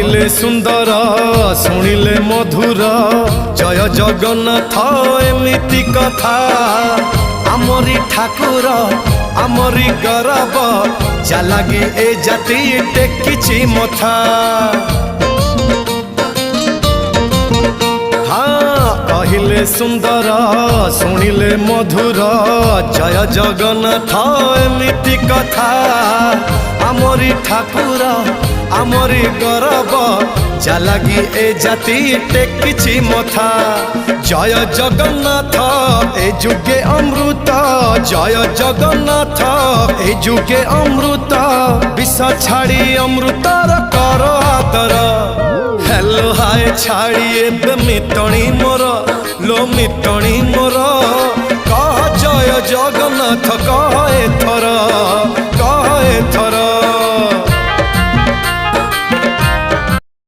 कहिले सुंदर शुणिले मधुर जय जगन्नाथ एमिति कथा आमरी ठाकुर आमरी गौरव जालागी ए जाति टेकिछि मथा। कहिले सुंदर शुणिले मधुर जय जगन्नाथ एमिति कथा आमरी ठाकुर आमरी गौरव जालागी ए जाति टेकिछि मथा। जय जगन्नाथ ए जुगे अमृत जय जगन्नाथ ए जुगे अमृत विष छाड़ी अमृतर कर आदर। हेलो हाय छाड़ी एबे मितणी मोर लो मितणी मोर कह जय जगन्नाथ कह एथर।